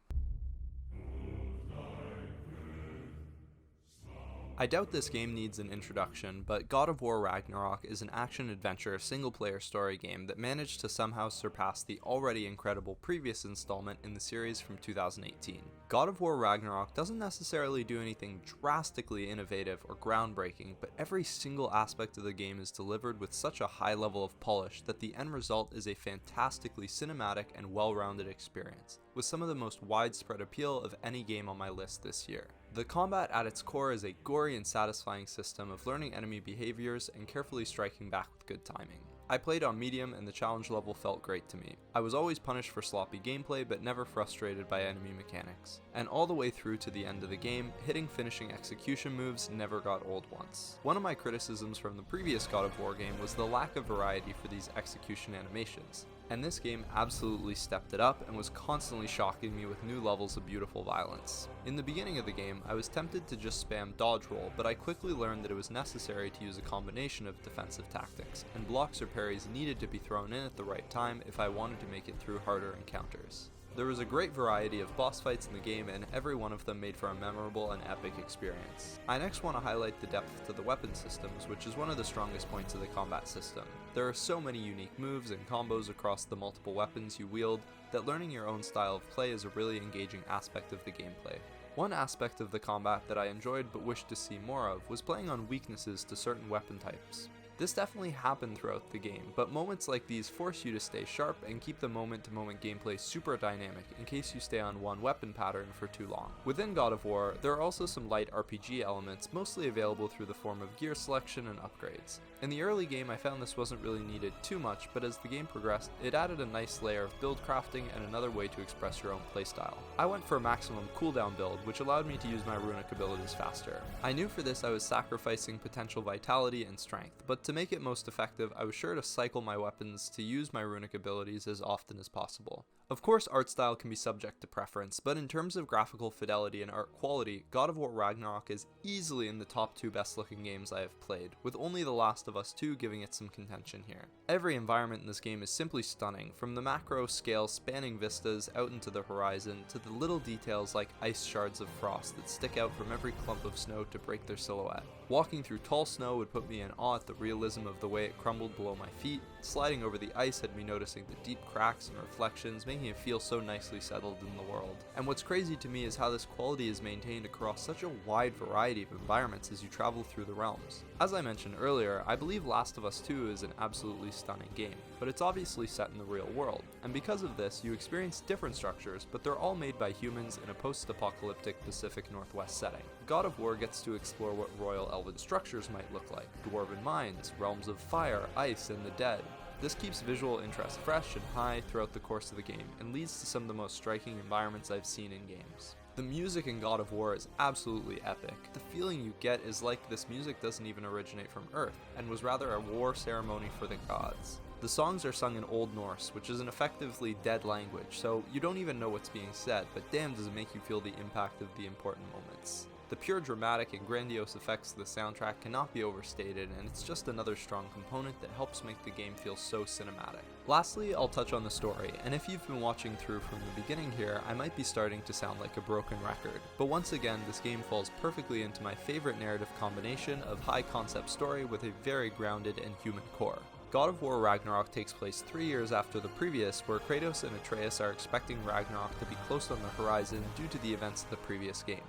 I doubt this game needs an introduction, but God of War Ragnarok is an action-adventure single-player story game that managed to somehow surpass the already incredible previous installment in the series from 2018. God of War Ragnarok doesn't necessarily do anything drastically innovative or groundbreaking, but every single aspect of the game is delivered with such a high level of polish that the end result is a fantastically cinematic and well-rounded experience, with some of the most widespread appeal of any game on my list this year. The combat at its core is a gory and satisfying system of learning enemy behaviors and carefully striking back with good timing. I played on medium and the challenge level felt great to me. I was always punished for sloppy gameplay but never frustrated by enemy mechanics. And all the way through to the end of the game, hitting finishing execution moves never got old once. One of my criticisms from the previous God of War game was the lack of variety for these execution animations, and this game absolutely stepped it up and was constantly shocking me with new levels of beautiful violence. In the beginning of the game, I was tempted to just spam dodge roll, but I quickly learned that it was necessary to use a combination of defensive tactics, and blocks or parries needed to be thrown in at the right time if I wanted to make it through harder encounters. There was a great variety of boss fights in the game, and every one of them made for a memorable and epic experience. I next want to highlight the depth to the weapon systems, which is one of the strongest points of the combat system. There are so many unique moves and combos across the multiple weapons you wield that learning your own style of play is a really engaging aspect of the gameplay. One aspect of the combat that I enjoyed but wished to see more of was playing on weaknesses to certain weapon types. This definitely happened throughout the game, but moments like these force you to stay sharp and keep the moment-to-moment gameplay super dynamic in case you stay on one weapon pattern for too long. Within God of War, there are also some light RPG elements, mostly available through the form of gear selection and upgrades. In the early game, I found this wasn't really needed too much, but as the game progressed, it added a nice layer of build crafting and another way to express your own playstyle. I went for a maximum cooldown build, which allowed me to use my runic abilities faster. I knew for this I was sacrificing potential vitality and strength, but to make it most effective, I was sure to cycle my weapons to use my runic abilities as often as possible. Of course, art style can be subject to preference, but in terms of graphical fidelity and art quality, God of War Ragnarok is easily in the top 2 best looking games I have played, with only The Last of Us 2 giving it some contention here. Every environment in this game is simply stunning, from the macro scale spanning vistas out into the horizon, to the little details like ice shards of frost that stick out from every clump of snow to break their silhouette. Walking through tall snow would put me in awe at the realism of the way it crumbled below my feet. Sliding over the ice had me noticing the deep cracks and reflections, making it feel so nicely settled in the world. And what's crazy to me is how this quality is maintained across such a wide variety of environments as you travel through the realms. As I mentioned earlier, I believe Last of Us 2 is an absolutely stunning game, but it's obviously set in the real world, and because of this, you experience different structures, but they're all made by humans in a post-apocalyptic Pacific Northwest setting. God of War gets to explore what royal elven structures might look like: dwarven mines, realms of fire, ice, and the dead. This keeps visual interest fresh and high throughout the course of the game, and leads to some of the most striking environments I've seen in games. The music in God of War is absolutely epic. The feeling you get is like this music doesn't even originate from Earth, and was rather a war ceremony for the gods. The songs are sung in Old Norse, which is an effectively dead language, so you don't even know what's being said, but damn does it make you feel the impact of the important moments. The pure dramatic and grandiose effects of the soundtrack cannot be overstated, and it's just another strong component that helps make the game feel so cinematic. Lastly, I'll touch on the story, and if you've been watching through from the beginning here, I might be starting to sound like a broken record. But once again, this game falls perfectly into my favorite narrative combination of high concept story with a very grounded and human core. God of War Ragnarok takes place 3 years after the previous, where Kratos and Atreus are expecting Ragnarok to be close on the horizon due to the events of the previous game.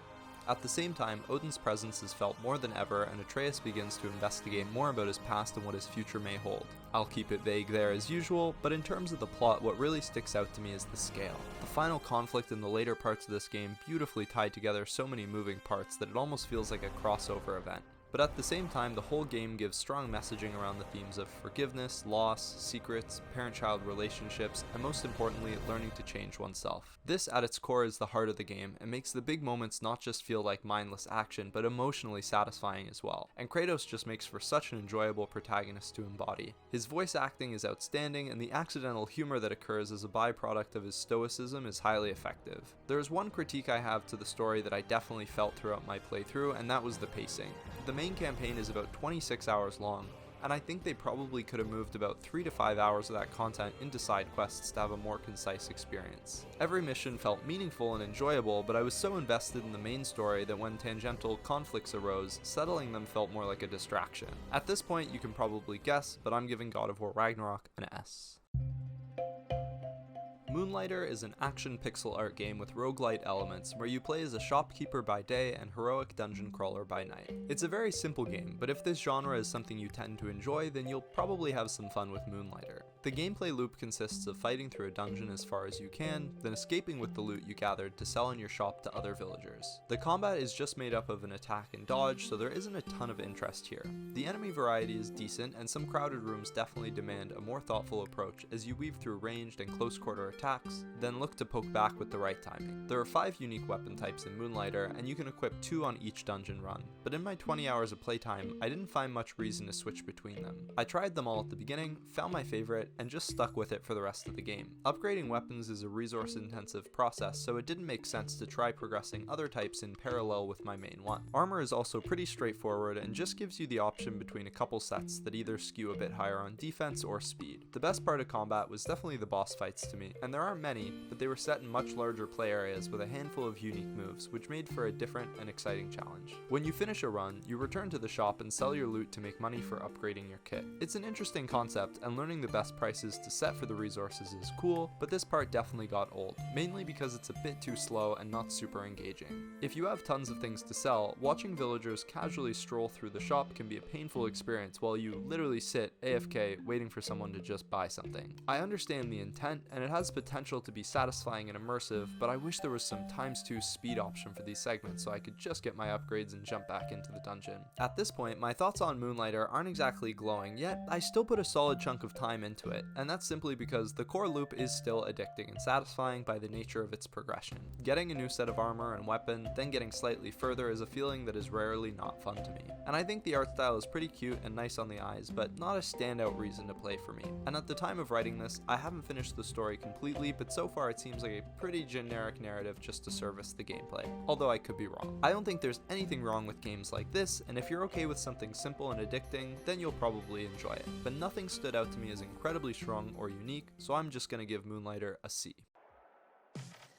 At the same time, Odin's presence is felt more than ever, and Atreus begins to investigate more about his past and what his future may hold. I'll keep it vague there as usual, but in terms of the plot, what really sticks out to me is the scale. The final conflict in the later parts of this game beautifully tied together so many moving parts that it almost feels like a crossover event. But at the same time, the whole game gives strong messaging around the themes of forgiveness, loss, secrets, parent-child relationships, and most importantly, learning to change oneself. This, at its core, is the heart of the game, and makes the big moments not just feel like mindless action, but emotionally satisfying as well. And Kratos just makes for such an enjoyable protagonist to embody. His voice acting is outstanding, and the accidental humor that occurs as a byproduct of his stoicism is highly effective. There is one critique I have to the story that I definitely felt throughout my playthrough, and that was the pacing. The main campaign is about 26 hours long, and I think they probably could have moved about 3 to 5 hours of that content into side quests to have a more concise experience. Every mission felt meaningful and enjoyable, but I was so invested in the main story that when tangential conflicts arose, settling them felt more like a distraction. At this point, you can probably guess, but I'm giving God of War Ragnarok an S. Moonlighter is an action pixel art game with roguelite elements where you play as a shopkeeper by day and heroic dungeon crawler by night. It's a very simple game, but if this genre is something you tend to enjoy, then you'll probably have some fun with Moonlighter. The gameplay loop consists of fighting through a dungeon as far as you can, then escaping with the loot you gathered to sell in your shop to other villagers. The combat is just made up of an attack and dodge, so there isn't a ton of interest here. The enemy variety is decent, and some crowded rooms definitely demand a more thoughtful approach as you weave through ranged and close quarter attacks, then look to poke back with the right timing. There are 5 unique weapon types in Moonlighter, and you can equip 2 on each dungeon run, but in my 20 hours of playtime, I didn't find much reason to switch between them. I tried them all at the beginning, found my favorite, and just stuck with it for the rest of the game. Upgrading weapons is a resource-intensive process, so it didn't make sense to try progressing other types in parallel with my main one. Armor is also pretty straightforward and just gives you the option between a couple sets that either skew a bit higher on defense or speed. The best part of combat was definitely the boss fights to me, and there aren't many, but they were set in much larger play areas with a handful of unique moves, which made for a different and exciting challenge. When you finish a run, you return to the shop and sell your loot to make money for upgrading your kit. It's an interesting concept, and learning the best prices to set for the resources is cool, but this part definitely got old, mainly because it's a bit too slow and not super engaging. If you have tons of things to sell, watching villagers casually stroll through the shop can be a painful experience while you literally sit AFK waiting for someone to just buy something. I understand the intent, and it has potential to be satisfying and immersive, but I wish there was some ×2 speed option for these segments so I could just get my upgrades and jump back into the dungeon. At this point, my thoughts on Moonlighter aren't exactly glowing, yet I still put a solid chunk of time into it, and that's simply because the core loop is still addicting and satisfying by the nature of its progression. Getting a new set of armor and weapon, then getting slightly further is a feeling that is rarely not fun to me. And I think the art style is pretty cute and nice on the eyes, but not a standout reason to play for me. And at the time of writing this, I haven't finished the story completely, but so far it seems like a pretty generic narrative just to service the gameplay, although I could be wrong. I don't think there's anything wrong with games like this, and if you're okay with something simple and addicting, then you'll probably enjoy it. But nothing stood out to me as incredibly strong or unique, so I'm just gonna give Moonlighter a C.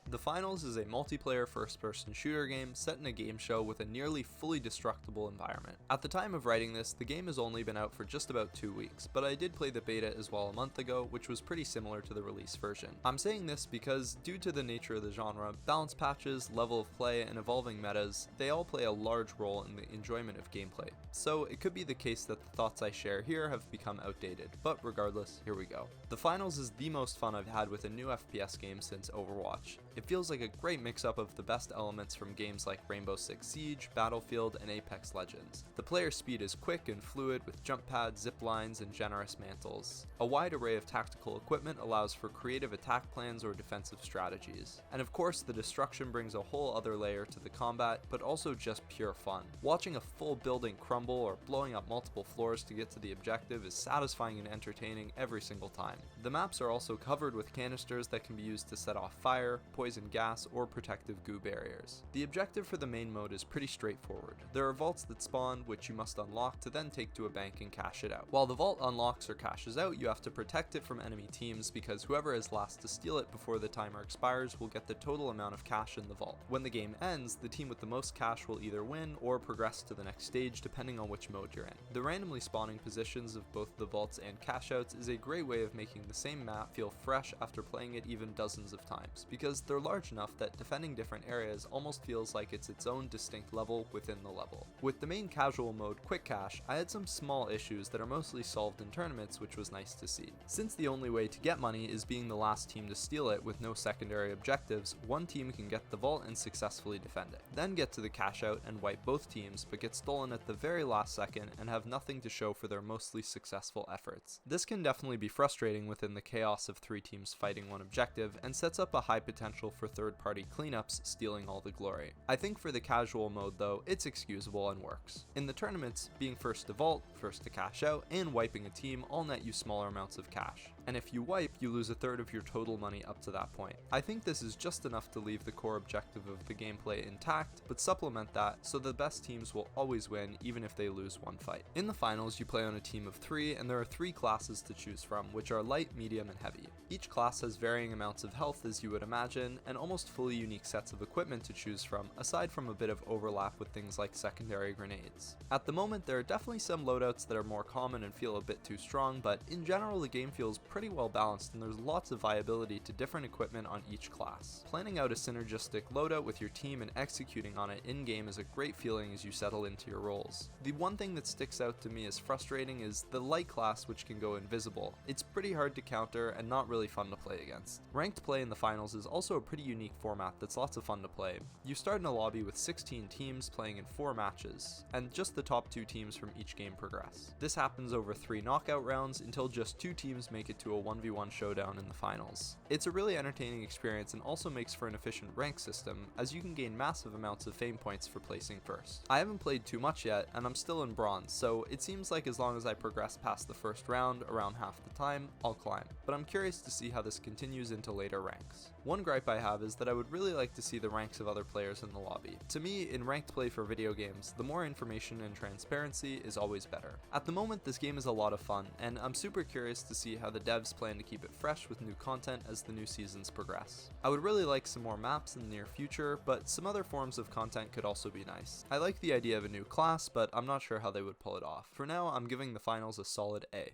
The Finals is a multiplayer first-person shooter game set in a game show with a nearly fully destructible environment. At the time of writing this, the game has only been out for just about 2 weeks, but I did play the beta as well a month ago, which was pretty similar to the release version. I'm saying this because, due to the nature of the genre, balance patches, level of play, and evolving metas, they all play a large role in the enjoyment of gameplay. So it could be the case that the thoughts I share here have become outdated, but regardless, here we go. The Finals is the most fun I've had with a new FPS game since Overwatch. It feels like a great mix-up of the best elements from games like Rainbow Six Siege, Battlefield, and Apex Legends. The player speed is quick and fluid with jump pads, zip lines, and generous mantles. A wide array of tactical equipment allows for creative attack plans or defensive strategies. And of course, the destruction brings a whole other layer to the combat, but also just pure fun. Watching a full building crumble or blowing up multiple floors to get to the objective is satisfying and entertaining every single time. The maps are also covered with canisters that can be used to set off fire, poison gas, or protective goo barriers. The objective for the main mode is pretty straightforward. There are vaults that spawn, which you must unlock to then take to a bank and cash it out. While the vault unlocks or cashes out, you have to protect it from enemy teams because whoever is last to steal it before the timer expires will get the total amount of cash in the vault. When the game ends, the team with the most cash will either win or progress to the next stage depending on which mode you're in. The randomly spawning positions of both the vaults and cash outs is a great way of making the same map feel fresh after playing it even dozens of times, because they're large enough that defending different areas almost feels like it's its own distinct level within the level. With the main casual mode Quick Cash, I had some small issues that are mostly solved in tournaments, which was nice to see. Since the only way to get money is being the last team to steal it with no secondary objectives, one team can get the vault and successfully defend it, then get to the cash out and wipe both teams, but get stolen at the very last second and have nothing to show for their mostly successful efforts. This can definitely be frustrating within the chaos of 3 teams fighting one objective, and sets up a high potential for third-party cleanups stealing all the glory. I think for the casual mode though, it's excusable and works. In the tournaments, being first to vault, first to cash out, and wiping a team all net you smaller amounts of cash. And if you wipe, you lose a third of your total money up to that point. I think this is just enough to leave the core objective of the gameplay intact, but supplement that so the best teams will always win even if they lose one fight. In the finals, you play on a team of 3, and there are 3 classes to choose from, which are light, medium, and heavy. Each class has varying amounts of health as you would imagine, and almost fully unique sets of equipment to choose from, aside from a bit of overlap with things like secondary grenades. At the moment, there are definitely some loadouts that are more common and feel a bit too strong, but in general the game feels pretty well balanced and there's lots of viability to different equipment on each class. Planning out a synergistic loadout with your team and executing on it in-game is a great feeling as you settle into your roles. The one thing that sticks out to me as frustrating is the light class, which can go invisible. It's pretty hard to counter and not really fun to play against. Ranked play in the finals is also a pretty unique format that's lots of fun to play. You start in a lobby with 16 teams playing in 4 matches, and just the top 2 teams from each game progress. This happens over 3 knockout rounds until just 2 teams make it to a 1v1 showdown in the finals. It's a really entertaining experience and also makes for an efficient rank system, as you can gain massive amounts of fame points for placing first. I haven't played too much yet, and I'm still in bronze, so it seems like as long as I progress past the first round around half the time, I'll climb. But I'm curious to see how this continues into later ranks. One gripe I have is that I would really like to see the ranks of other players in the lobby. To me, in ranked play for video games, the more information and transparency is always better. At the moment, this game is a lot of fun, and I'm super curious to see how the devs plan to keep it fresh with new content as the new seasons progress. I would really like some more maps in the near future, but some other forms of content could also be nice. I like the idea of a new class, but I'm not sure how they would pull it off. For now, I'm giving the finals a solid A.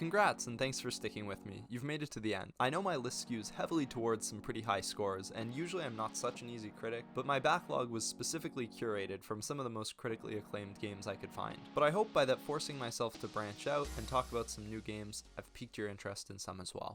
Congrats and thanks for sticking with me, you've made it to the end. I know my list skews heavily towards some pretty high scores, and usually I'm not such an easy critic, but my backlog was specifically curated from some of the most critically acclaimed games I could find. But I hope by that forcing myself to branch out and talk about some new games, I've piqued your interest in some as well.